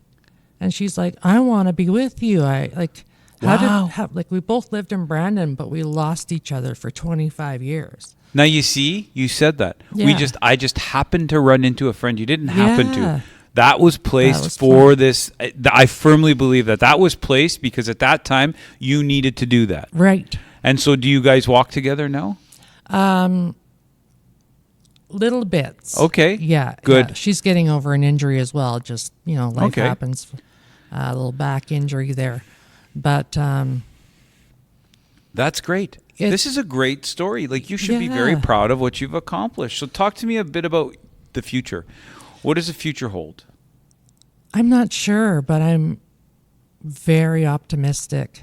And she's like, I want to be with you. We both lived in Brandon, but we lost each other for 25 years. Now you see, you said that. Yeah. I just happened to run into a friend. You didn't happen Yeah. to. That was placed for this. I firmly believe that was placed because at that time you needed to do that. Right. And so do you guys walk together now? Little bits. Okay. Yeah. Good. Yeah. She's getting over an injury as well. Just, life happens. A little back injury there. But that's great. This is a great story. Like you should be very proud of what you've accomplished. So talk to me a bit about the future. What does the future hold? I'm not sure, but I'm very optimistic.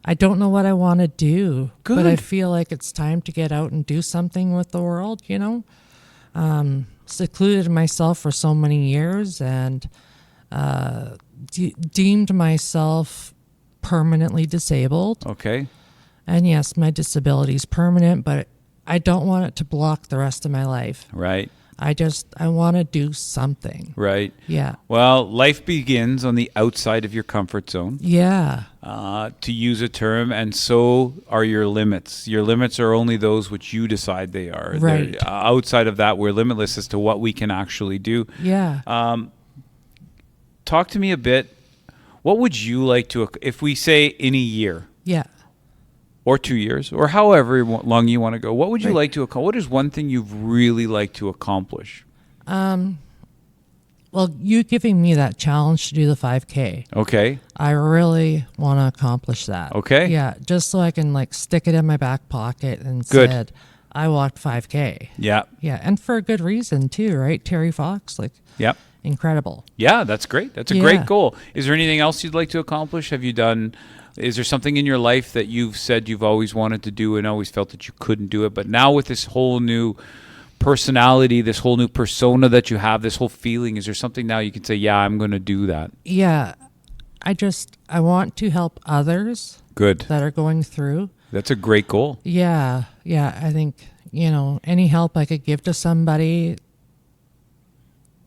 I don't know what I want to do, but I feel like it's time to get out and do something with the world, secluded myself for so many years and deemed myself permanently disabled. Okay. And yes, my disability is permanent, but I don't want it to block the rest of my life. Right. I want to do something. Right. Yeah. Well, life begins on the outside of your comfort zone. Yeah. To use a term, and so are your limits. Your limits are only those which you decide they are. Right. Outside of that, we're limitless as to what we can actually do. Yeah. Talk to me a bit. What would you like to, if we say in a year? Yeah. Or 2 years, or however long you want to go. What would you like to accomplish? What is one thing you've really like to accomplish? Well, you giving me that challenge to do the 5K. Okay. I really want to accomplish that. Okay. Yeah, just so I can stick it in my back pocket and said, I walked 5K. Yeah. Yeah, and for a good reason too, right? Terry Fox, Yep. Incredible. Yeah, that's great. That's a great goal. Is there anything else you'd like to accomplish? Is there something in your life that you've said you've always wanted to do and always felt that you couldn't do it, but now with this whole new personality, this whole new persona that you have, this whole feeling, is there something now you can say, yeah, I'm going to do that? Yeah. I want to help others that are going through. That's a great goal. Yeah. Yeah. I think, any help I could give to somebody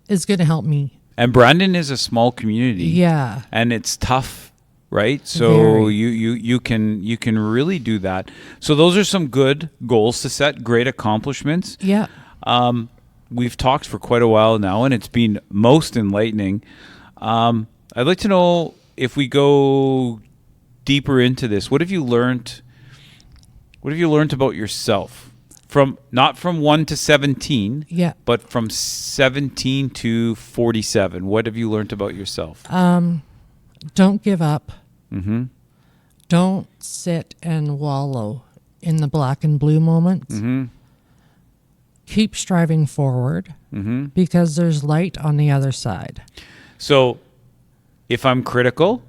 is going to help me. And Brandon is a small community. Yeah. And it's tough, right? So you can really do that. So those are some good goals to set, great accomplishments. Yeah. We've talked for quite a while now, and it's been most enlightening. I'd like to know, if we go deeper into this, what have you learned about yourself? Not from 1 to 17, but from 17 to 47. What have you learned about yourself? Don't give up. Mm-hmm. Don't sit and wallow in the black and blue moments. Mm-hmm. Keep striving forward because there's light on the other side. So if I'm critical,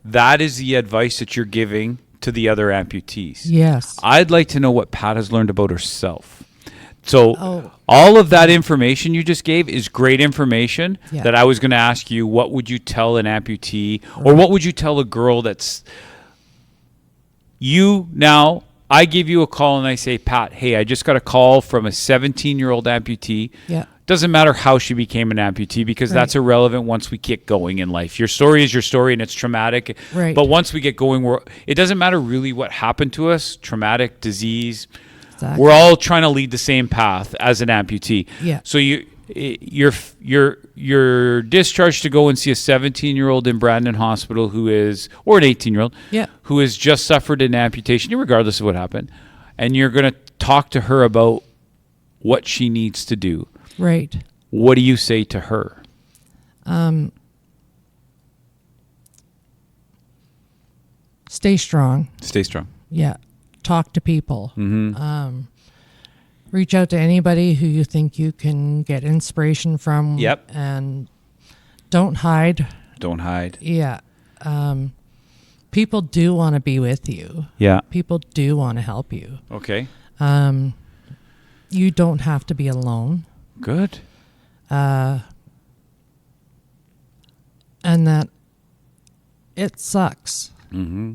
that is the advice that you're giving to the other amputees. Yes. I'd like to know what Pat has learned about herself. So all of that information you just gave is great information that I was going to ask you, what would you tell an amputee or what would you tell a girl that's you now? I give you a call and I say, Pat, hey, I just got a call from a 17-year-old amputee. Yeah. Doesn't matter how she became an amputee because that's irrelevant once we get going in life. Your story is your story and it's traumatic. Right. But once we get going, it doesn't matter really what happened to us, traumatic, disease. Exactly. We're all trying to lead the same path as an amputee. Yeah. So you're discharged to go and see a 17-year-old in Brandon Hospital or an 18-year-old who has just suffered an amputation, regardless of what happened, and you're going to talk to her about what she needs to do. Right. What do you say to her? Stay strong. Stay strong. Yeah. Talk to people. Mm-hmm. Reach out to anybody who you think you can get inspiration from. Yep. And don't hide. Don't hide. Yeah. People do want to be with you. Yeah. People do want to help you. Okay. You don't have to be alone. Good. And that it sucks. Mm-hmm.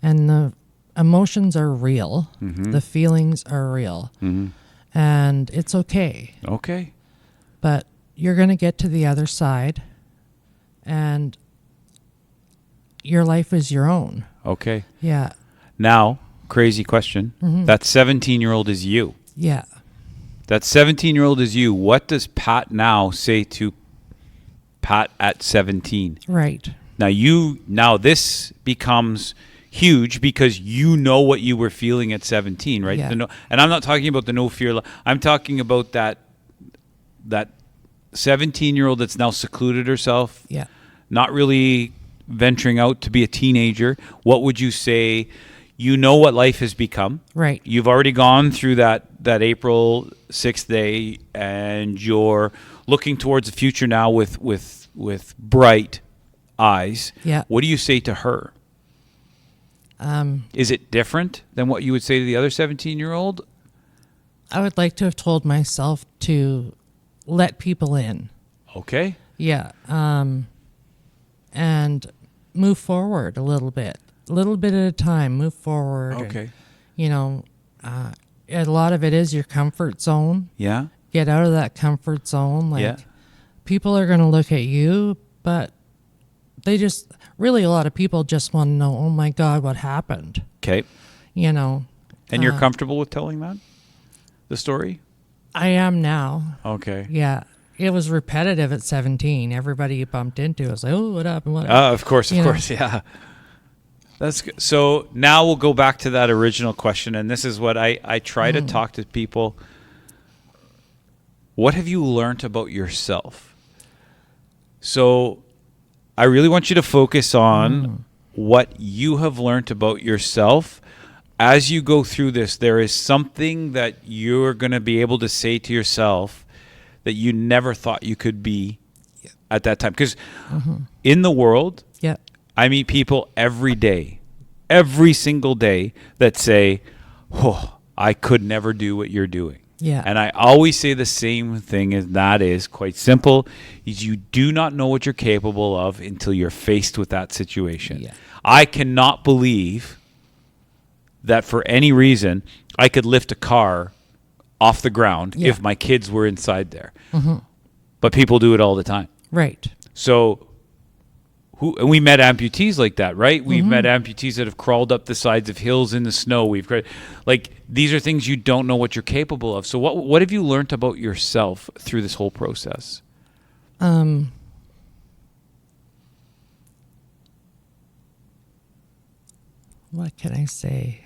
And the emotions are real. Mm-hmm. The feelings are real. Mm-hmm. And it's okay. Okay. But you're going to get to the other side. And your life is your own. Okay. Yeah. Now, crazy question. Mm-hmm. That 17-year-old is you. Yeah. That 17-year-old is you. What does Pat now say to Pat at 17? Right. Now this becomes huge because you know what you were feeling at 17, right? Yeah. And I'm not talking about the no fear. I'm talking about that 17-year-old that's now secluded herself. Yeah. Not really venturing out to be a teenager. What would you say? You know what life has become. Right. You've already gone through that April 6th day, and you're looking towards the future now with bright eyes. Yeah. What do you say to her? Is it different than what you would say to the other 17-year-old? I would like to have told myself to let people in. Okay. Yeah. And move forward a little bit at a time, move forward. Okay. And, a lot of it is your comfort zone. Yeah. Get out of that comfort zone. Like, Yeah. people are going to look at you, but they just, really a lot of people just want to know, oh my God, what happened? Okay. And you're comfortable with telling that? The story? I am now. Okay. Yeah. It was repetitive at 17. Everybody you bumped into was like, oh, what happened? What happened? Of course, yeah. That's good. So now we'll go back to that original question, and this is what I try to talk to people. What have you learned about yourself? So I really want you to focus on what you have learned about yourself. As you go through this, there is something that you're going to be able to say to yourself that you never thought you could be at that time. Because in the world, Yeah. I meet people every day, every single day that say, oh, I could never do what you're doing. Yeah. And I always say the same thing, and that is quite simple, is you do not know what you're capable of until you're faced with that situation. Yeah. I cannot believe that for any reason I could lift a car off the ground if my kids were inside there. But people do it all the time. Right. So and we met amputees like that, right? We've met amputees that have crawled up the sides of hills in the snow. These are things you don't know what you're capable of. So what have you learned about yourself through this whole process? What can I say?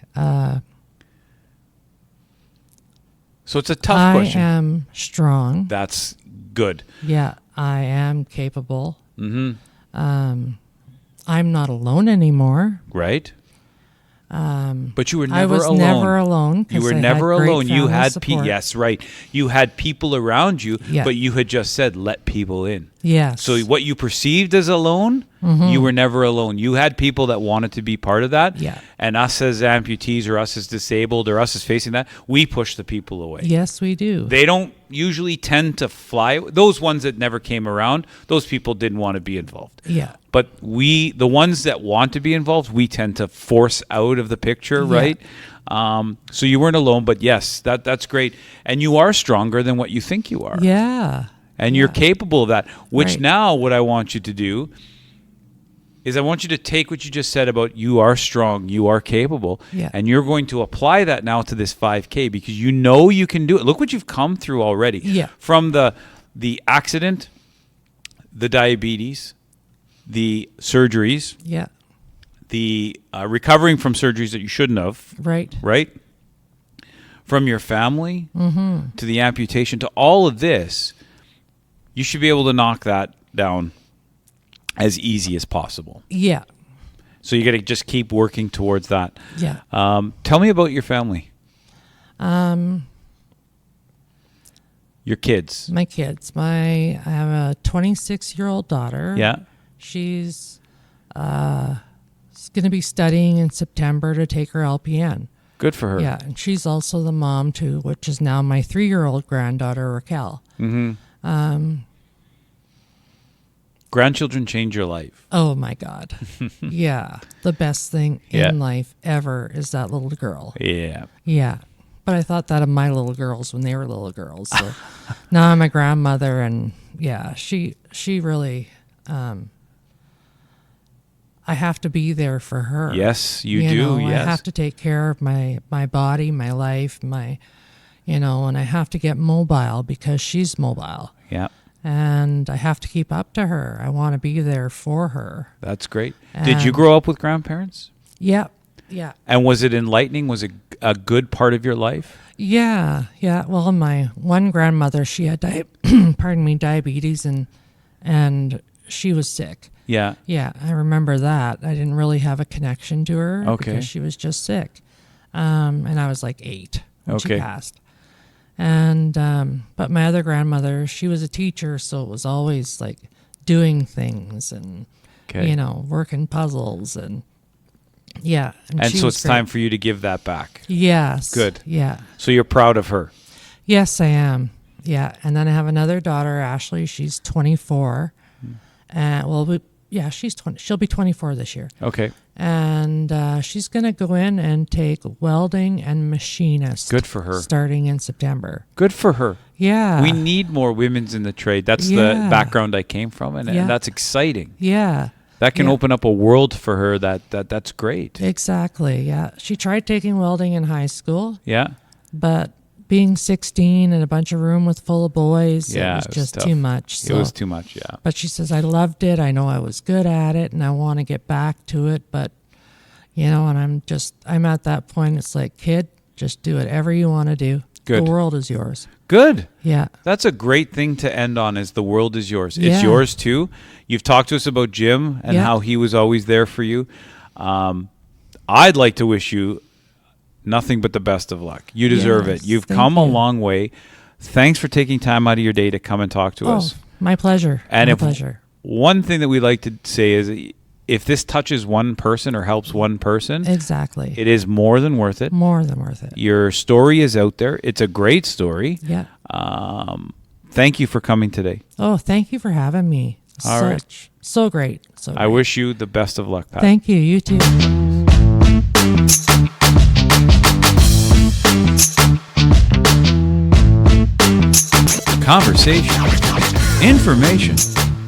So it's a tough question. I am strong. That's good. Yeah, I am capable. I'm not alone anymore. Right? But you were never I was alone. never alone. You were never alone. You had yes, right. You had people around you, but you had just said let people in. Yes. So what you perceived as alone, you were never alone. You had people that wanted to be part of that. Yeah. And us as amputees or us as disabled or us as facing that, we push the people away. Yes, we do. They don't usually tend to fly. Those ones that never came around, those people didn't want to be involved. Yeah. But the ones that want to be involved, we tend to force out of the picture, right? So you weren't alone, but yes, that's great. And you are stronger than what you think you are. Yeah. And you're capable of that, which Right. now what I want you to do is I want you to take what you just said about you are strong, you are capable, and you're going to apply that now to this 5K because you know you can do it. Look what you've come through already. Yeah. From the accident, the diabetes, the surgeries, the recovering from surgeries that you shouldn't have, Right. right? from your family to the amputation to all of this, you should be able to knock that down as easy as possible. Yeah. So you got to just keep working towards that. Yeah. Tell me about your family. Your kids. My kids. I have a 26-year-old daughter. Yeah. She's going to be studying in September to take her LPN. Good for her. Yeah, and she's also the mom to, which is now my 3-year-old granddaughter, Raquel. Grandchildren change your life. Oh, my God. Yeah. The best thing in life ever is that little girl. Yeah. Yeah. But I thought that of my little girls when they were little girls. So now I'm a grandmother, and yeah, she really, I have to be there for her. Yes, you do. Know, yes. I have to take care of my body, my life, and I have to get mobile because she's mobile. Yeah. And I have to keep up to her. I want to be there for her. That's great. Did you grow up with grandparents? Yeah. Yeah. And was it enlightening? Was it a good part of your life? Yeah. Yeah. Well, my one grandmother, she had diabetes, and she was sick. Yeah. Yeah, I remember that. I didn't really have a connection to her because she was just sick. And I was like 8 when she passed. And but my other grandmother, she was a teacher, so it was always like doing things and working puzzles and yeah. And so it's time for you to give that back. Yes. Good. Yeah. So you're proud of her. Yes, I am. Yeah. And then I have another daughter, Ashley. She's 24. She's 20. She'll be 24 this year. Okay. And she's going to go in and take welding and machinist. Good for her. Starting in September. Good for her. Yeah. We need more women's in the trade. That's the background I came from, and that's exciting. Yeah. That can open up a world for her. That's great. Exactly. Yeah. She tried taking welding in high school. Yeah. But being 16 in a bunch of room with full of boys, it was just tough. too much. So. It was too much, yeah. But she says, I loved it. I know I was good at it, and I want to get back to it. But, and I'm at that point. It's like, kid, just do whatever you want to do. Good. The world is yours. Good. Yeah. That's a great thing to end on, is the world is yours. Yeah. It's yours too. You've talked to us about Jim and how he was always there for you. I'd like to wish you nothing but the best of luck. You deserve it. You've come a long way. Thanks for taking time out of your day to come and talk to us. My pleasure. And my pleasure. One thing that we like to say is, if this touches one person or helps one person, exactly, it is more than worth it. More than worth it. Your story is out there. It's a great story. Yeah. Thank you for coming today. Oh, thank you for having me. All right. So great. So I wish you the best of luck, Pat. Thank you. You too. Conversation, information,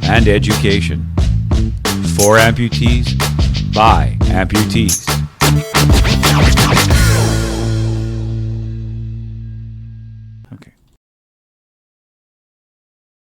and education. For amputees, by amputees.